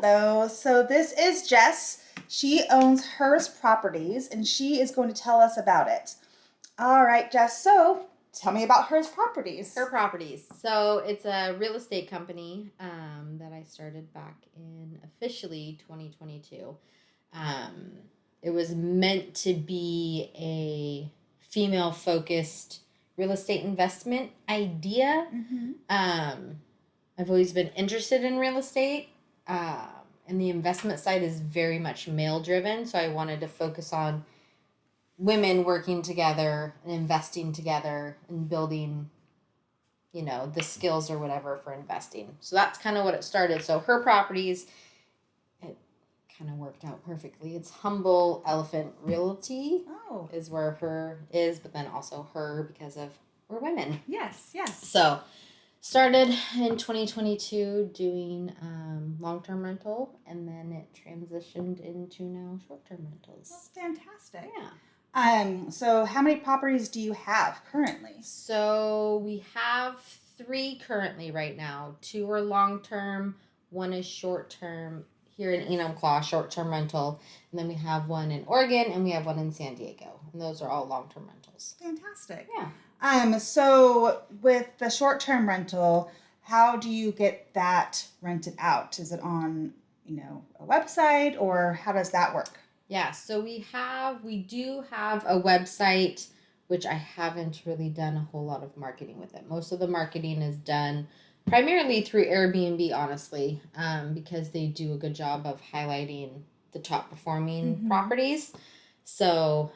Hello. So this is Jess. She owns hers properties and she is going to tell us about it. All right, Jess. So tell me about hers properties. Her properties. So it's a real estate company that I started back in officially 2022. Um, it was meant to be a female focused real estate investment idea. I've always been interested in real estate. Um, and the investment side is very much male driven. So I wanted to focus on women working together and investing together and building, the skills or whatever for investing. So that's kind of what it started. So her properties, it kind of worked out perfectly. It's Humble Elephant Realty. Oh. Is where her is, but then also her because of we're women. Yes. So started in 2022 doing long-term rental, and then it transitioned into now short-term rentals. That's fantastic. Yeah. So how many properties do you have currently? So we have 3 currently right now. 2 are long-term, 1 is short-term here in Enumclaw, short-term rental, and then we have 1 in Oregon and we have 1 in San Diego, and those are all long-term rentals. Fantastic. Yeah. So with the short-term rental, how do you get that rented out? Is it on, a website, or how does that work? Yeah, so we do have a website, which I haven't really done a whole lot of marketing with it. Most of the marketing is done primarily through Airbnb, honestly, because they do a good job of highlighting the top performing properties. So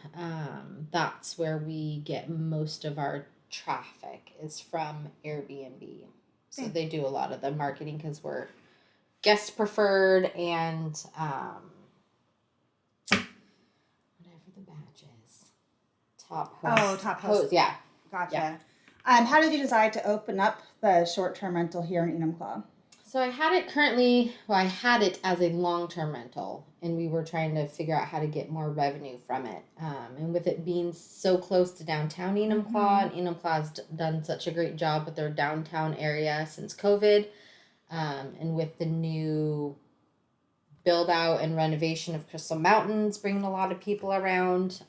that's where we get most of our traffic is from Airbnb. So they do a lot of the marketing because we're guest preferred and whatever the badge is, top host. Oh, top host. Yeah. Gotcha. Yeah. How did you decide to open up the short-term rental here in Enumclaw? So I had it as a long-term rental, and we were trying to figure out how to get more revenue from it. And with it being so close to downtown Enumclaw, and Enumclaw's done such a great job with their downtown area since COVID, and with the new build out and renovation of Crystal Mountains, bringing a lot of people around.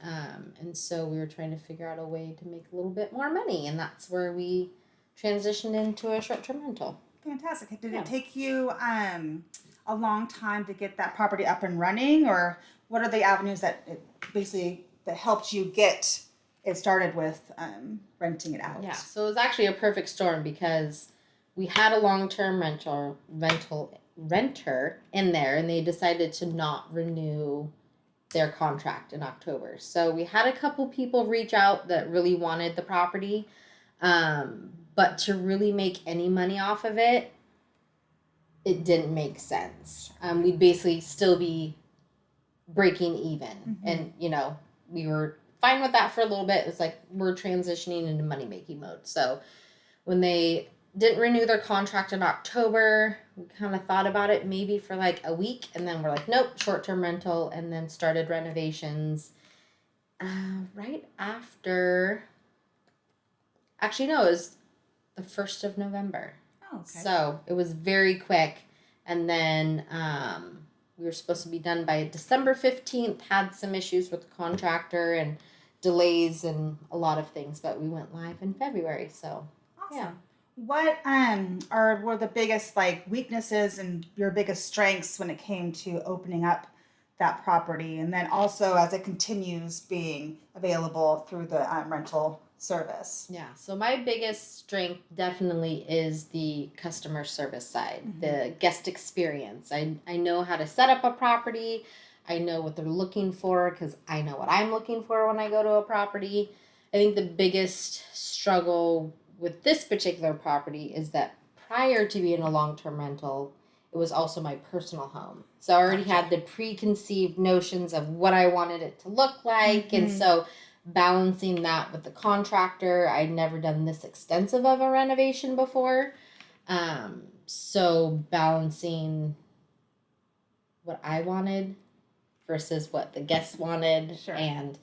And so we were trying to figure out a way to make a little bit more money, and that's where we transitioned into a short-term rental. Fantastic. Did it take you a long time to get that property up and running, or what are the avenues that helped you get it started with renting it out? Yeah, so it was actually a perfect storm because we had a long-term renter in there, and they decided to not renew their contract in October. So we had a couple people reach out that really wanted the property. But to really make any money off of it, it didn't make sense. We'd basically still be breaking even. And, we were fine with that for a little bit. It was like we're transitioning into money-making mode. So when they didn't renew their contract in October, we kind of thought about it maybe for like a week. And then we're like, nope, short-term rental. And then started renovations right after... Actually, no, it was the 1st of November. Oh, okay. So it was very quick. And then we were supposed to be done by December 15th, had some issues with the contractor and delays and a lot of things, but we went live in February. So, awesome. Yeah. What were the biggest weaknesses and your biggest strengths when it came to opening up that property, and then also as it continues being available through the rental service? Yeah, so my biggest strength definitely is the customer service side, the guest experience. I know how to set up a property. I know what they're looking for because I know what I'm looking for when I go to a property. I think the biggest struggle with this particular property is that prior to being a long-term rental, it was also my personal home. So I already had the preconceived notions of what I wanted it to look like. And so balancing that with the contractor, I'd never done this extensive of a renovation before. So balancing what I wanted versus what the guests wanted, and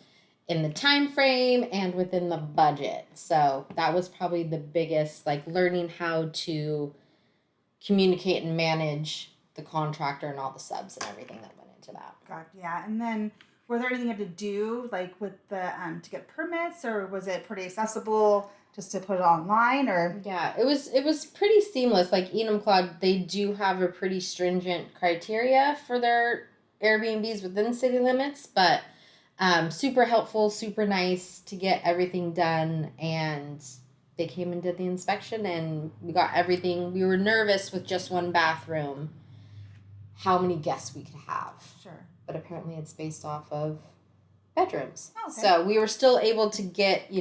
in the time frame and within the budget. So that was probably the biggest, learning how to communicate and manage the contractor and all the subs and everything that went into that. God, yeah. And then, were there anything you had to do, like with the to get permits, or was it pretty accessible just to put it online, or? Yeah, it was pretty seamless. Like Enumclaw, they do have a pretty stringent criteria for their Airbnbs within city limits, but super helpful, super nice to get everything done. And they came and did the inspection, and we got everything. We were nervous with just one bathroom, how many guests we could have. Sure. But apparently it's based off of bedrooms. Oh, okay. So we were still able to get,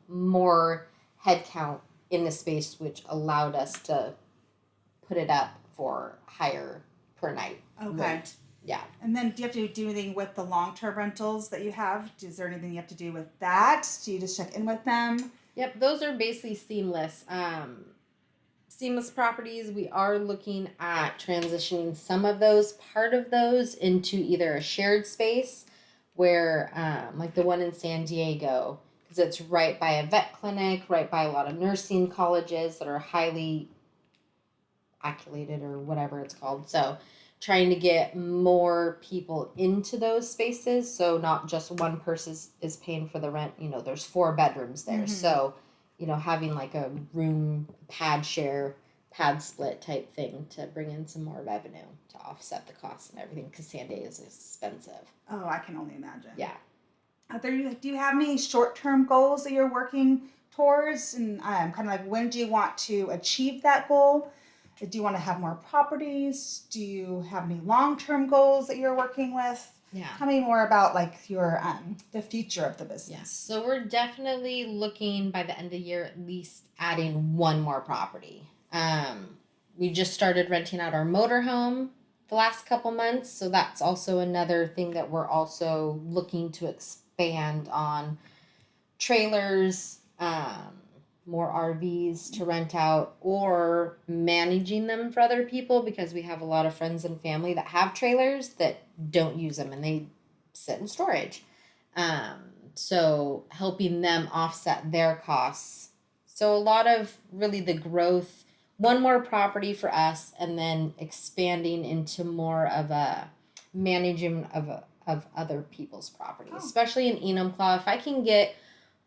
more head count in the space, which allowed us to put it up for higher per night Okay. rate. Yeah. And then, do you have to do anything with the long-term rentals that you have? Is there anything you have to do with that? Do you just check in with them? Yep, those are basically seamless. Seamless properties, we are looking at transitioning part of those into either a shared space where, like the one in San Diego, because it's right by a vet clinic, right by a lot of nursing colleges that are highly accolated or whatever it's called. So trying to get more people into those spaces, so not just one person is paying for the rent. There's 4 bedrooms there. So having like a room pad share, pad split type thing to bring in some more revenue to offset the costs and everything, because San Diego is expensive. Oh, I can only imagine. Yeah. Do you have any short-term goals that you're working towards? And kind of like, when do you want to achieve that goal? Do you want to have more properties? Do you have any long-term goals that you're working with? Yeah. Tell me more about like your the future of the business. Yes. So we're definitely looking by the end of the year at least adding one more property. We just started renting out our motorhome the last couple months, so that's also another thing that we're also looking to expand on. Trailers, more RVs to rent out, or managing them for other people, because we have a lot of friends and family that have trailers that don't use them and they sit in storage. So helping them offset their costs. So a lot of really the growth, one more property for us, and then expanding into more of a management of other people's property, especially in Enumclaw. If I can get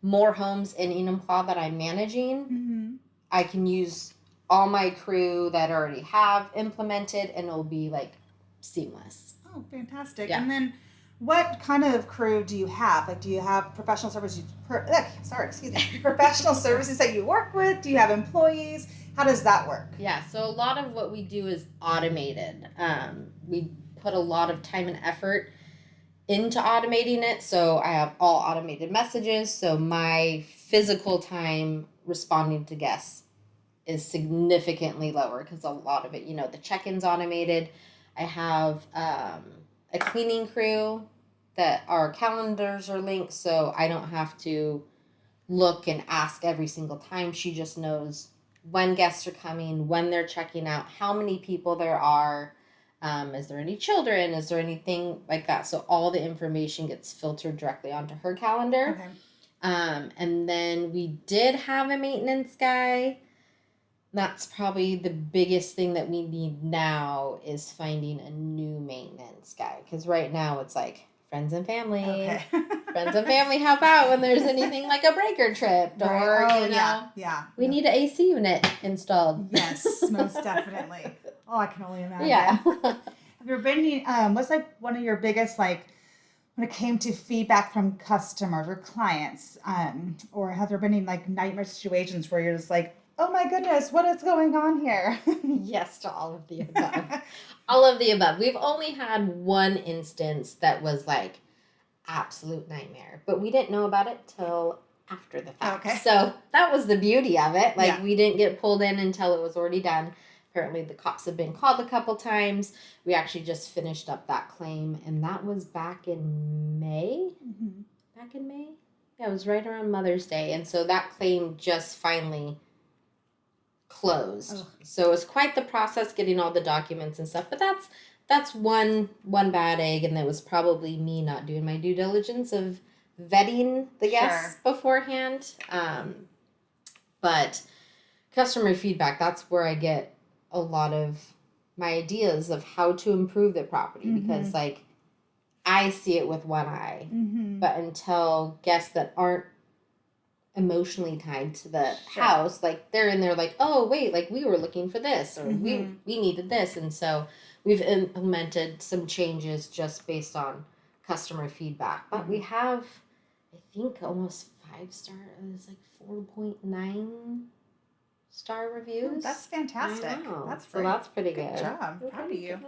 more homes in Enumclaw that I'm managing, I can use all my crew that I already have implemented, and it'll be like seamless. Oh, fantastic. Yeah. And then what kind of crew do you have? Like, do you have professional services? Professional services that you work with? Do you have employees? How does that work? Yeah, so a lot of what we do is automated. We put a lot of time and effort into automating it. So I have all automated messages. So my physical time responding to guests is significantly lower, because a lot of it, the check-in's automated. I have a cleaning crew that our calendars are linked, so I don't have to look and ask every single time. She just knows when guests are coming, when they're checking out, how many people there are. Is there any children? Is there anything like that? So all the information gets filtered directly onto her calendar. Okay. And then we did have a maintenance guy. That's probably the biggest thing that we need now, is finding a new maintenance guy. Because right now it's like friends and family. Okay. Friends and family help out when there's anything like a breaker tripped, or, Right. we need an AC unit installed. Yes, most definitely. Oh, I can only imagine. Yeah. Have you ever been, what's like one of your biggest, like, when it came to feedback from customers or clients, or have there been any like nightmare situations where you're just like, oh my goodness, what is going on here? Yes to all of the above. All of the above. We've only had one instance that was like absolute nightmare, but we didn't know about it till after the fact. Okay. So that was the beauty of it. Like, Yeah. we didn't get pulled in until it was already done. Apparently the cops have been called a couple times. We actually just finished up that claim, and that was back in May. Mm-hmm. Back in May? Yeah, it was right around Mother's Day. And so that claim just finally closed. Ugh. So it was quite the process getting all the documents and stuff. But that's one bad egg, and that was probably me not doing my due diligence of vetting the guests beforehand. But customer feedback, that's where I get a lot of my ideas of how to improve the property because like I see it with one eye, but until guests that aren't emotionally tied to the house, like they're in there like, oh wait, like we were looking for this or we needed this, and so we've implemented some changes just based on customer feedback. But we have, I think, almost 5-star. It's like 4.9 star reviews. That's fantastic. That's so that's pretty good good. job. Proud of you.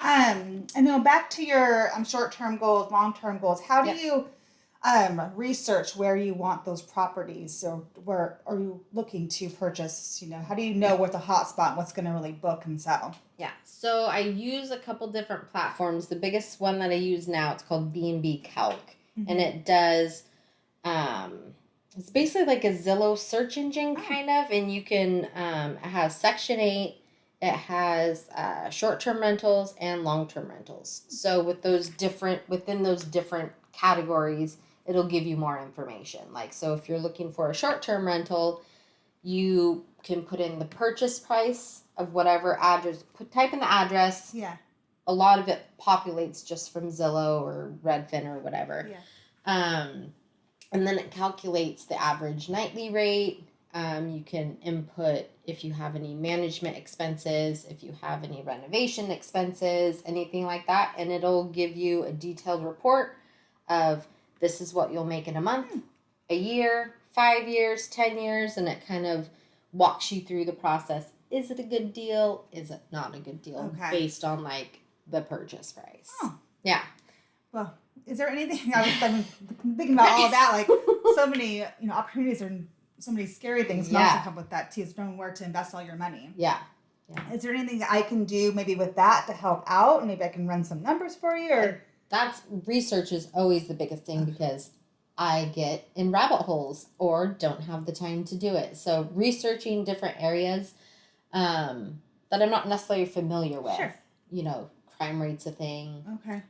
And then back to your short-term goals, long-term goals. How do you research where you want those properties, or where are you looking to purchase? How do you know what's a hot spot, what's going to really book and sell? Yeah, so I use a couple different platforms. The biggest one that I use now, it's called B&B Calc, and it does. It's basically like a Zillow search engine kind of, and you can. It has Section 8. It has short-term rentals and long-term rentals. So within those different categories, it'll give you more information. Like, so if you're looking for a short-term rental, you can put in the purchase price of whatever address, type in the address. Yeah. A lot of it populates just from Zillow or Redfin or whatever. Yeah. And then it calculates the average nightly rate. You can input if you have any management expenses, if you have any renovation expenses, anything like that, and it'll give you a detailed report of this is what you'll make in a month, a year, 5 years, 10 years, and it kind of walks you through the process. Is it a good deal? Is it not a good deal? Okay. Based on like the purchase price. Oh. Yeah. Well, is there anything I've been thinking about all that, like so many opportunities and so many scary things can also come with that too. It's knowing where to invest all your money. Yeah. Is there anything that I can do maybe with that to help out? Maybe I can run some numbers for you, or that's research is always the biggest thing because I get in rabbit holes or don't have the time to do it. So researching different areas that I'm not necessarily familiar with. Sure. Crime rate's a thing. Okay.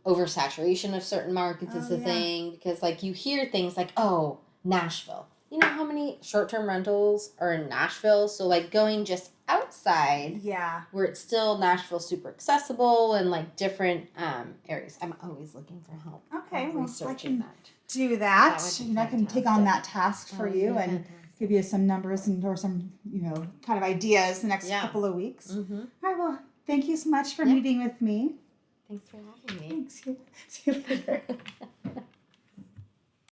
Oversaturation of certain markets is a thing because like you hear things like, oh, Nashville. You know how many short-term rentals are in Nashville? So like going just outside where it's still Nashville super accessible and like different areas. I'm always looking for help. Okay, well, I researching can do that. I can take on that task for you and give you some numbers or some kind of ideas the next couple of weeks. All right, well, thank you so much for meeting with me. Thanks for having me. Thanks. See you later.